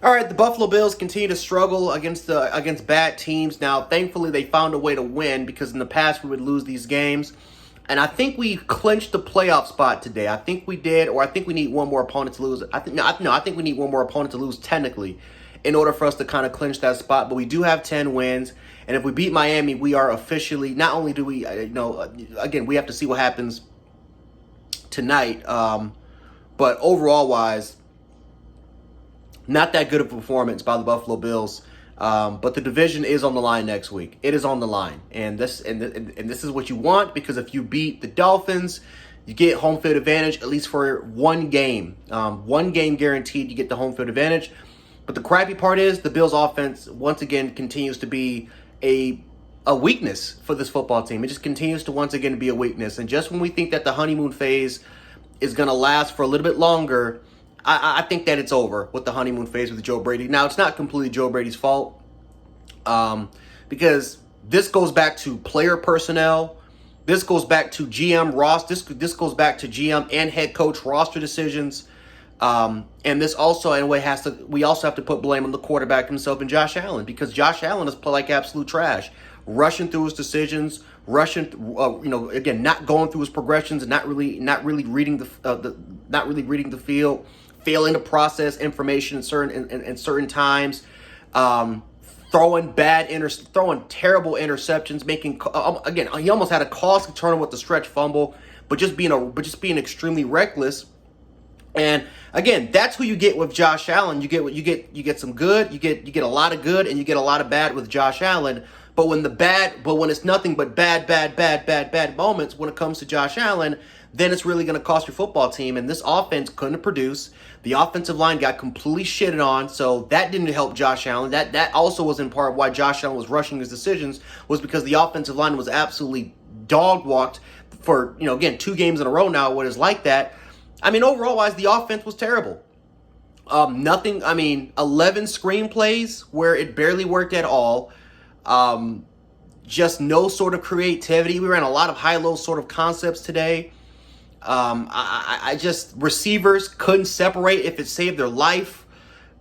All right, the Buffalo Bills continue to struggle against bad teams. Now, thankfully, they found a way to win because in the past we would lose these games. And I think we clinched the playoff spot today. I think we did, or I think we need one more opponent to lose. I think we need one more opponent to lose technically in order for us to kind of clinch that spot. But we do have 10 wins. And if we beat Miami, we are officially, not only do we, again, we have to see what happens tonight. But overall wise, not that good of a performance by the Buffalo Bills. But the division is on the line next week. It is on the line. And this is what you want, because if you beat the Dolphins, you get home field advantage, at least for one game. One game guaranteed, you get the home field advantage. But the crappy part is the Bills offense, once again, continues to be a weakness for this football team. It just continues to once again be a weakness. And just when we think that the honeymoon phase is going to last for a little bit longer, I think that it's over with the honeymoon phase with Joe Brady. Now, it's not completely Joe Brady's fault, because this goes back to player personnel. This goes back to GM This goes back to GM and head coach roster decisions. And this also, in a way, we also have to put blame on the quarterback himself and Josh Allen, because Josh Allen has played like absolute trash, rushing through his decisions, again, not going through his progressions, and not really reading the field, failing to process information in certain times, throwing terrible interceptions, again, he almost had a costly turnover with the stretch fumble, but just being extremely reckless. And again, that's who you get with Josh Allen. You get some good, you get a lot of good, and you get a lot of bad with Josh Allen. But when it's nothing but bad moments when it comes to Josh Allen, then it's really going to cost your football team. And this offense couldn't produce. The offensive line got completely shitted on, so that didn't help Josh Allen. That also was in part why Josh Allen was rushing his decisions, was because the offensive line was absolutely dog walked for, again, 2 games in a row now when it's like that. I mean, overall wise, the offense was terrible. 11 screenplays where it barely worked at all. Just no sort of creativity. We ran a lot of high-low sort of concepts today. Receivers couldn't separate if it saved their life.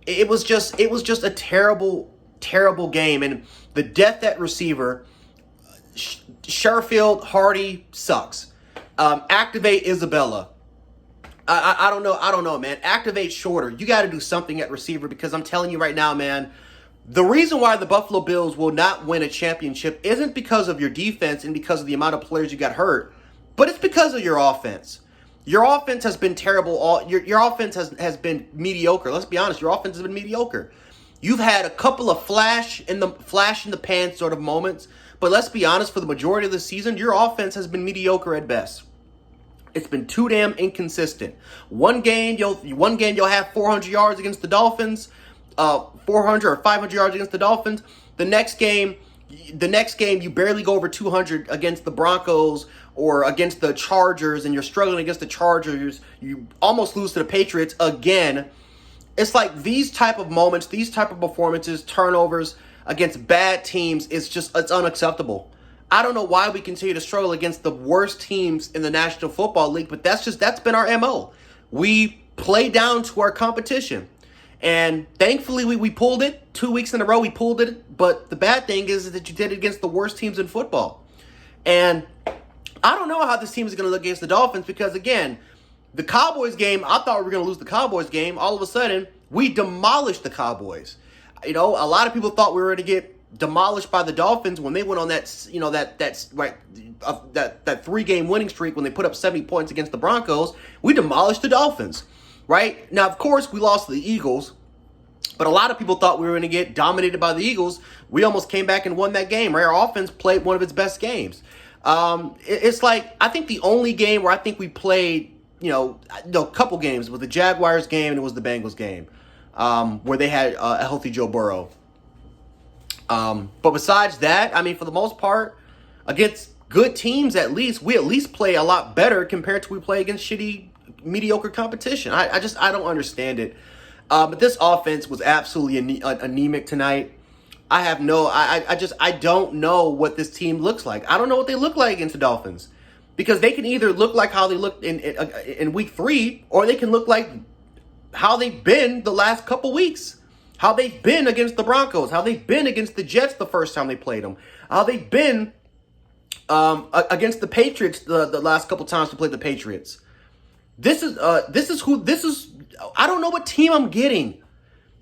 It was just a terrible, terrible game. And the depth at receiver, Sherfield, Hardy sucks. Activate Isabella. I don't know, man. Activate Shorter. You got to do something at receiver, because I'm telling you right now, man, the reason why the Buffalo Bills will not win a championship isn't because of your defense and because of the amount of players you got hurt, but it's because of your offense. Your offense has been terrible. Your offense has been mediocre. Let's be honest. Your offense has been mediocre. You've had a couple of flash in the pan sort of moments, but let's be honest, for the majority of the season, your offense has been mediocre at best. It's been too damn inconsistent. One game you'll have 400 yards against the Dolphins, 400 or 500 yards against the Dolphins. The next game you barely go over 200 against the Broncos or against the Chargers, and you're struggling against the Chargers. You almost lose to the Patriots again. It's like these type of moments, these type of performances, turnovers against bad teams, it's unacceptable. I don't know why we continue to struggle against the worst teams in the National Football League, but that's been our MO. We play down to our competition. And thankfully, we pulled it. 2 weeks in a row, we pulled it. But the bad thing is that you did it against the worst teams in football. And I don't know how this team is going to look against the Dolphins, because, again, the Cowboys game, I thought we were going to lose the Cowboys game. All of a sudden, we demolished the Cowboys. A lot of people thought we were going to get demolished by the Dolphins when they went on that 3-game winning streak, when they put up 70 points against the Broncos. We demolished the Dolphins, right? Now, of course, we lost to the Eagles, but a lot of people thought we were going to get dominated by the Eagles. We almost came back and won that game, right? Our offense played one of its best games. It's like, I think the only game where I think we played, a couple games was the Jaguars game, and it was the Bengals game, where they had a healthy Joe Burrow. But besides that, I mean, for the most part, against good teams, we at least play a lot better compared to we play against shitty, mediocre competition. I don't understand it. But this offense was absolutely anemic tonight. I don't know what this team looks like. I don't know what they look like against the Dolphins, because they can either look like how they looked in week 3, or they can look like how they've been the last couple weeks. how they've been against the Broncos, how they've been against the Jets the first time they played them, how they've been against the Patriots the last couple times we played the Patriots. This is I don't know what team I'm getting.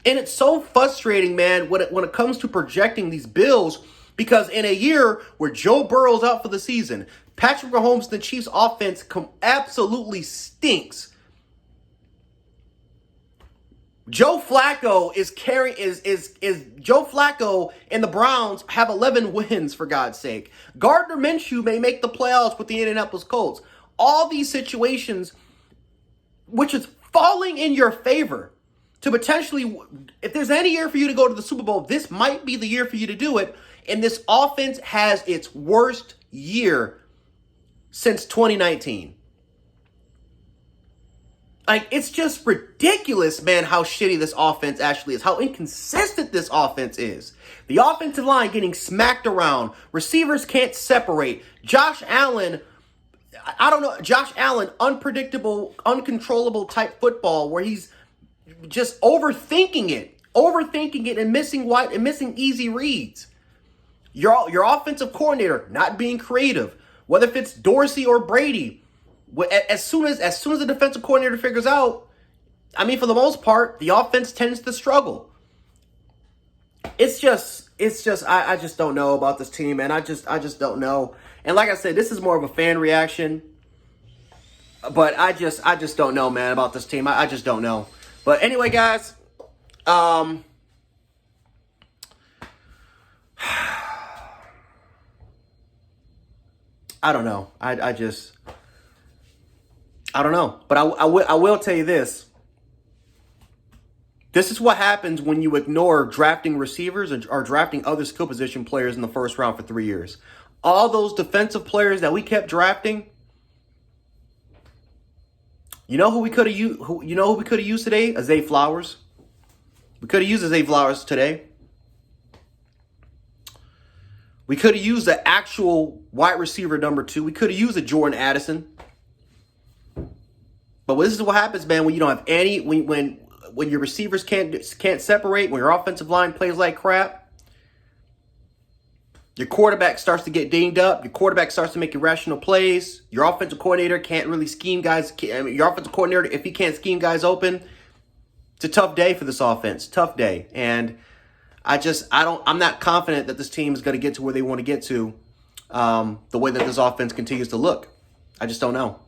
And it's so frustrating, man, when it comes to projecting these Bills, because in a year where Joe Burrow's out for the season, Patrick Mahomes and the Chiefs offense absolutely stinks. Joe Flacco Joe Flacco and the Browns have 11 wins, for God's sake. Gardner Minshew may make the playoffs with the Indianapolis Colts. All these situations, which is falling in your favor to potentially, if there's any year for you to go to the Super Bowl, this might be the year for you to do it. And this offense has its worst year since 2019. Like, it's just ridiculous, man, how shitty this offense actually is, how inconsistent this offense is. The offensive line getting smacked around. Receivers can't separate. Josh Allen, unpredictable, uncontrollable type football where he's just overthinking it and missing easy reads. Your offensive coordinator not being creative, whether if it's Dorsey or Brady. As soon as the defensive coordinator figures out, I mean, for the most part, the offense tends to struggle. I just don't know about this team, man. I just don't know. And like I said, this is more of a fan reaction, but I just don't know, man, about this team. I just don't know. But anyway, guys, I don't know. I don't know, but I will tell you this. This is what happens when you ignore drafting receivers or drafting other skill position players in the first round for 3 years. All those defensive players that we kept drafting, you know who we could have used today? Zay Flowers. We could have used Zay Flowers today. We could have used the actual wide receiver number 2. We could have used a Jordan Addison. But this is what happens, man, when you don't have any, when your receivers can't separate, when your offensive line plays like crap, your quarterback starts to get dinged up, your quarterback starts to make irrational plays, your offensive coordinator can't really scheme guys, your offensive coordinator, if he can't scheme guys open, it's a tough day for this offense, tough day. And I'm not confident that this team is going to get to where they want to get to the way that this offense continues to look. I just don't know.